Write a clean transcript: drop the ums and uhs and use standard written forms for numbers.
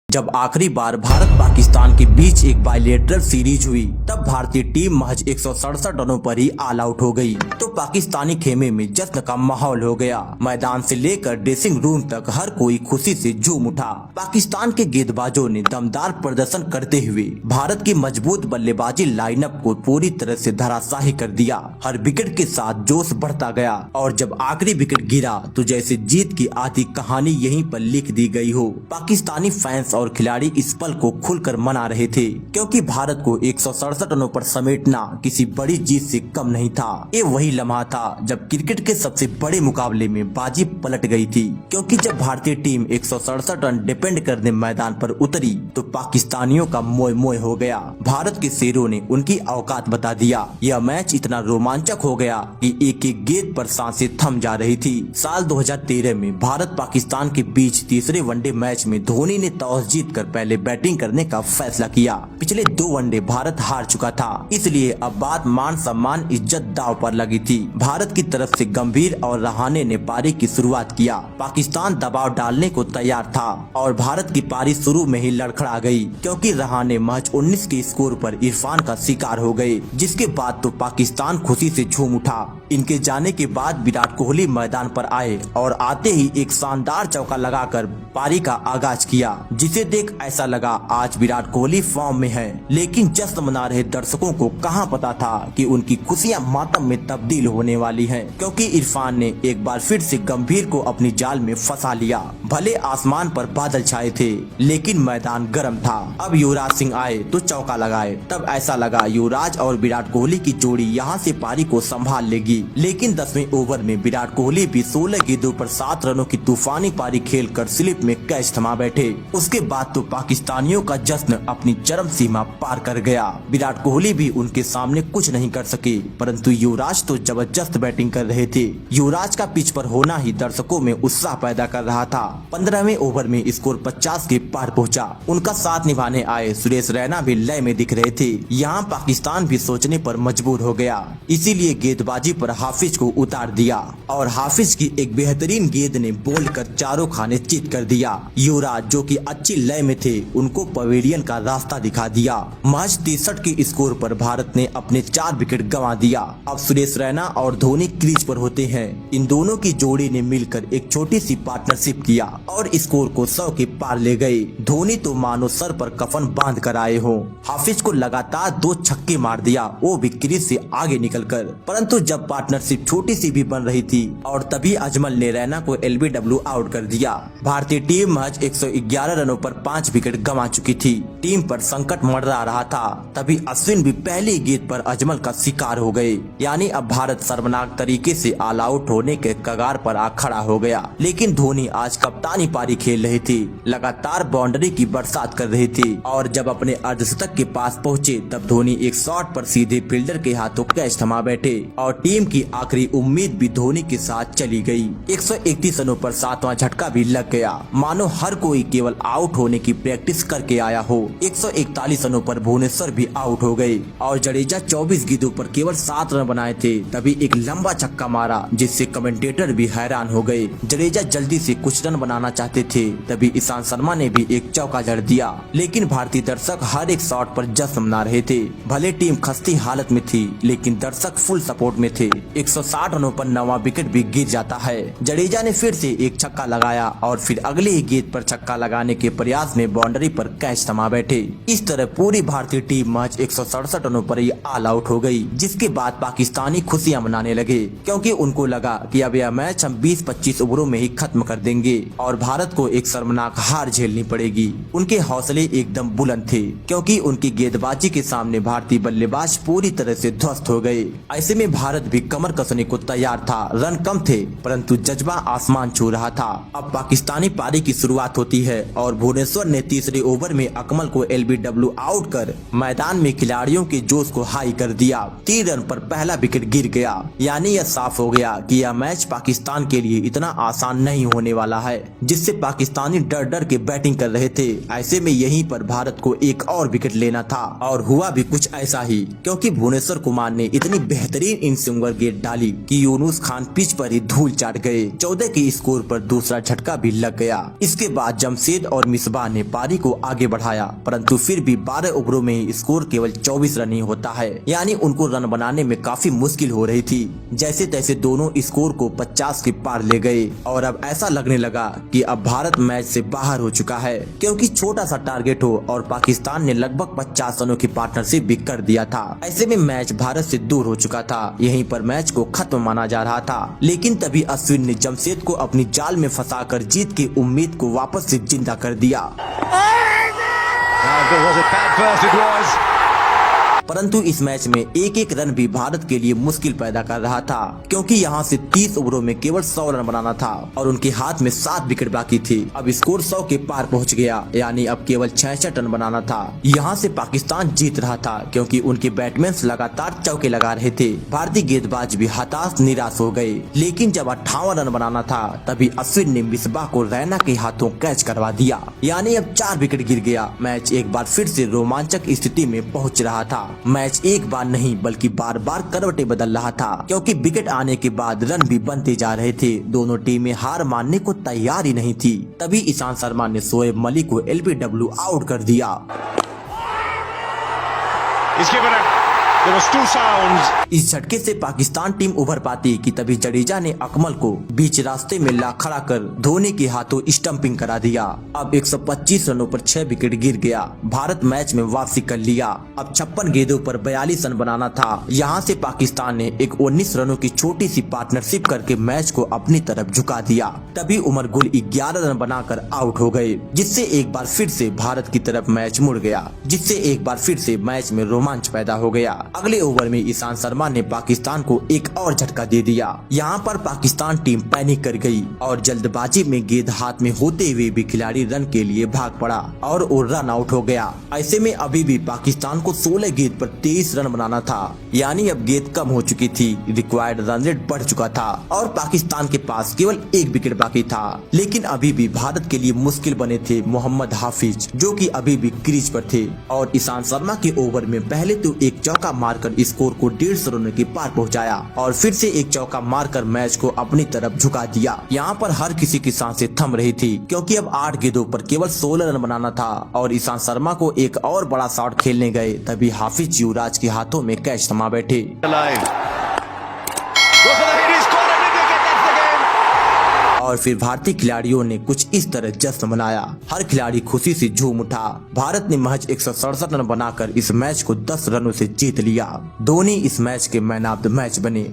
जब आखिरी बार भारत पाकिस्तान के बीच एक बायलेटरल सीरीज हुई तब भारतीय टीम महज 167 रनों पर ही ऑल आउट हो गई। तो पाकिस्तानी खेमे में जश्न का माहौल हो गया। मैदान से लेकर ड्रेसिंग रूम तक हर कोई खुशी से झूम उठा। पाकिस्तान के गेंदबाजों ने दमदार प्रदर्शन करते हुए भारत की मजबूत बल्लेबाजी लाइनअप को पूरी तरह से धराशाही कर दिया। हर विकेट के साथ जोश बढ़ता गया और जब आखिरी विकेट गिरा तो जैसे जीत की आधी कहानी यहीं पर लिख दी गई हो। पाकिस्तानी फैंस और खिलाड़ी इस पल को खुलकर मना रहे थे क्योंकि भारत को 167 रनों पर समेटना किसी बड़ी जीत से कम नहीं था। ये वही लम्हा था जब क्रिकेट के सबसे बड़े मुकाबले में बाजी पलट गई थी, क्योंकि जब भारतीय टीम 167 रन डिपेंड करने मैदान पर उतरी तो पाकिस्तानियों का मोय मोय हो गया। भारत के शेरों ने उनकी औकात बता दिया। यह मैच इतना रोमांचक हो गया कि एक एक गेंद पर सांसें थम जा रही थी। साल 2013 में भारत पाकिस्तान के बीच तीसरे वनडे मैच में धोनी ने टॉस जीतकर पहले बैटिंग करने का फैसला किया। पिछले 2 वनडे भारत हार चुका था, इसलिए अब बात मान सम्मान इज्जत दांव पर लगी थी। भारत की तरफ से गंभीर और रहाणे ने पारी की शुरुआत किया। पाकिस्तान दबाव डालने को तैयार था और भारत की पारी शुरू में ही लड़खड़ा गई क्योंकि रहाणे महज 19 के स्कोर पर इरफान का शिकार हो गए, जिसके बाद तो पाकिस्तान खुशी से झूम उठा। इनके जाने के बाद विराट कोहली मैदान पर आए और आते ही एक शानदार चौका लगाकर पारी का आगाज किया, जिसे देख ऐसा लगा आज विराट कोहली फॉर्म में है। लेकिन जश्न मना रहे दर्शकों को कहां पता था कि उनकी खुशियां मातम में तब्दील होने वाली हैं, क्योंकि इरफान ने एक बार फिर से गंभीर को अपनी जाल में फंसा लिया। भले आसमान पर बादल छाए थे लेकिन मैदान गर्म था। अब युवराज सिंह आए तो चौका लगाए, तब ऐसा लगा युवराज और विराट कोहली की जोड़ी यहाँ से पारी को संभाल लेगी। लेकिन 10वें ओवर में विराट कोहली भी 16 गेंदों पर 7 रनों की तूफानी पारी खेलकर स्लिप में कैच थमा बैठे। उसके बाद तो पाकिस्तानियों का जश्न अपनी चरम सीमा पार कर गया। विराट कोहली भी उनके सामने कुछ नहीं कर सके, परंतु युवराज तो जबरदस्त बैटिंग कर रहे थे। युवराज का पिच पर होना ही दर्शकों में उत्साह पैदा कर रहा था। 15वें ओवर में स्कोर 50 के पार पहुंचा। उनका साथ निभाने आए सुरेश रैना भी लय में दिख रहे थे। यहाँ पाकिस्तान भी सोचने पर मजबूर हो गया, इसीलिए गेंदबाजी पर हाफिज को उतार दिया और हाफिज की एक बेहतरीन गेंद ने बोल्ड कर चारों खाने चित कर दिया। युवराज जो कि अच्छी लय में थे उनको पवेलियन का रास्ता दिखा दिया। महज 63 के स्कोर पर भारत ने अपने 4 विकेट गंवा दिया। अब सुरेश रैना और धोनी क्रीज पर होते हैं। इन दोनों की जोड़ी ने मिलकर एक छोटी सी पार्टनरशिप किया और स्कोर को 100 के पार ले गए। धोनी तो मानो सर पर कफन बांध कर आए हो। हाफिज को लगातार 2 छक्के मार दिया, वो भी क्रीज से आगे निकलकर। परंतु जब पार्टनरशिप छोटी सी भी बन रही थी और तभी अजमल ने रैना को LBW आउट कर दिया। भारतीय टीम महज 111 रनों पर 5 विकेट गंवा चुकी थी। टीम पर संकट मंडरा रहा था, तभी अश्विन भी पहली गेंद पर अजमल का शिकार हो गए। यानी अब भारत शर्मनाक तरीके से ऑल आउट होने के कगार पर आ खड़ा हो गया। लेकिन धोनी आज कप्तानी पारी खेल रहे थे, लगातार बाउंड्री की बरसात कर रहे थे और जब अपने अर्धशतक के पास पहुँचे तब धोनी एक शॉट पर सीधे फील्डर के हाथों कैच थमा बैठे और टीम की आखिरी उम्मीद भी धोनी के साथ चली गई। 131 रनों पर 7वां झटका भी लग गया, मानो हर कोई केवल आउट होने की प्रैक्टिस करके आया हो। 141 रनों पर भुवनेश्वर भी आउट हो गए और जडेजा 24 गेंदों पर केवल 7 रन बनाए थे। तभी एक लंबा छक्का मारा जिससे कमेंटेटर भी हैरान हो गए। जडेजा जल्दी से कुछ रन बनाना चाहते थे, तभी ईशांत शर्मा ने भी एक चौका जड़ दिया। लेकिन भारतीय दर्शक हर एक शॉट पर जश्न मना रहे थे। भले टीम खस्ती हालत में थी लेकिन दर्शक फुल सपोर्ट में थे। 160 रनों पर 9वां विकेट भी गिर जाता है। जडेजा ने फिर से एक छक्का लगाया और फिर अगली ही गेंद पर छक्का लगाने के प्रयास में बाउंड्री पर कैच थमा बैठे। इस तरह पूरी भारतीय टीम महज 167 रनों पर ही ऑल आउट हो गई, जिसके बाद पाकिस्तानी खुशियां मनाने लगे क्योंकि उनको लगा कि अब यह मैच हम 20-25 ओवरों में ही खत्म कर देंगे और भारत को एक शर्मनाक हार झेलनी पड़ेगी। उनके हौसले एकदम बुलंद थे क्योंकि उनकी गेंदबाजी के सामने भारतीय बल्लेबाज पूरी तरह से ध्वस्त हो गए। ऐसे में भारत भी कमर कसने को तैयार था। रन कम थे परंतु जज्बा आसमान छू रहा था। अब पाकिस्तानी पारी की शुरुआत होती है और भुवनेश्वर ने तीसरे ओवर में अकमल को LBW आउट कर मैदान में खिलाड़ियों के जोश को हाई कर दिया। 3 रन पर पहला विकेट गिर गया। यानी यह साफ हो गया कि यह मैच पाकिस्तान के लिए इतना आसान नहीं होने वाला है, जिससे पाकिस्तानी डर डर के बैटिंग कर रहे थे। ऐसे में यहीं पर भारत को एक और विकेट लेना था और हुआ भी कुछ ऐसा ही, क्योंकि भुवनेश्वर कुमार ने इतनी बेहतरीन इन स्विंगर गेंद डाली कि यूनुस खान पिच पर ही धूल चाट गए। 14 के स्कोर पर दूसरा झटका भी लग गया। इसके बाद जमशेद और मिसबाह ने पारी को आगे बढ़ाया, परंतु फिर भी 12 ओवरों में ही स्कोर केवल 24 रन ही होता है, यानी उनको रन बनाने में काफी मुश्किल हो रही थी। जैसे तैसे दोनों स्कोर को 50 के पार ले गए और अब ऐसा लगने लगा कि अब भारत मैच से बाहर हो चुका है, क्योंकि छोटा सा टारगेट हो और पाकिस्तान ने लगभग 50 रनों की पार्टनरशिप भी कर दिया था। ऐसे में मैच भारत से दूर हो चुका था, यहीं पर मैच को खत्म माना जा रहा था। लेकिन तभी अश्विन ने जमशेद को अपनी जाल में फंसाकर जीत की उम्मीद को वापस से जिंदा कर दिया। परंतु इस मैच में एक एक रन भी भारत के लिए मुश्किल पैदा कर रहा था, क्योंकि यहाँ से 30 ओवरों में केवल 100 रन बनाना था और उनके हाथ में 7 विकेट बाकी थी। अब स्कोर 100 के पार पहुँच गया, यानी अब केवल 66 रन बनाना था। यहाँ से पाकिस्तान जीत रहा था, क्योंकि उनके बैट्समैन लगातार चौके लगा रहे थे। भारतीय गेंदबाज भी हताश निराश हो गए। लेकिन जब 58 रन बनाना था, तभी अश्विन ने मिसबाह को रैना के हाथों कैच करवा दिया, यानी अब 4 विकेट गिर गया। मैच एक बार फिर से रोमांचक स्थिति में पहुँच रहा था। मैच एक बार नहीं बल्कि बार बार करवटें बदल रहा था, क्योंकि विकेट आने के बाद रन भी बनते जा रहे थे। दोनों टीमें हार मानने को तैयार ही नहीं थी। तभी ईशांत शर्मा ने शोएब मलिक को एलबीडब्ल्यू आउट कर दिया। इस झटके से पाकिस्तान टीम उभर पाती कि तभी जडेजा ने अकमल को बीच रास्ते में ला खड़ा कर धोनी के हाथों स्टंपिंग करा दिया। अब 125 रनों पर 6 विकेट गिर गया। भारत मैच में वापसी कर लिया। अब 56 गेंदों पर 42 रन बनाना था। यहाँ से पाकिस्तान ने एक 19 रनों की छोटी सी पार्टनरशिप करके मैच को अपनी तरफ झुका दिया। तभी उमर गुल 11 रन बनाकर आउट हो गए, जिससे एक बार फिर से भारत की तरफ मैच मुड़ गया, जिससे एक बार फिर से मैच में रोमांच पैदा हो गया। अगले ओवर में ईशांत शर्मा ने पाकिस्तान को एक और झटका दे दिया। यहाँ पर पाकिस्तान टीम पैनिक कर गई और जल्दबाजी में गेंद हाथ में होते हुए भी खिलाड़ी रन के लिए भाग पड़ा और वो रन आउट हो गया। ऐसे में अभी भी पाकिस्तान को 16 गेंद पर 23 रन बनाना था, यानी अब गेंद कम हो चुकी थी, रिक्वायर्ड रन रेट बढ़ चुका था और पाकिस्तान के पास केवल 1 विकेट बाकी था। लेकिन अभी भी भारत के लिए मुश्किल बने थे मोहम्मद हाफिज, जो कि अभी भी क्रीज पर थे और ईशांत शर्मा के ओवर में पहले तो एक चौका मारकर स्कोर को 150 रनों के पार पहुंचाया और फिर से एक चौका मारकर मैच को अपनी तरफ झुका दिया। यहाँ पर हर किसी की सांसें थम रही थी, क्योंकि अब 8 गेंदों पर केवल 16 रन बनाना था और ईशांत शर्मा को एक और बड़ा शॉट खेलने गए। तभी हाफिज युवराज के हाथों में कैच थमा बैठे। और फिर भारतीय खिलाड़ियों ने कुछ इस तरह जश्न मनाया। हर खिलाड़ी खुशी से झूम उठा। भारत ने महज 167 रन बनाकर इस मैच को 10 रनों से जीत लिया। धोनी इस मैच के मैन ऑफ द मैच बने।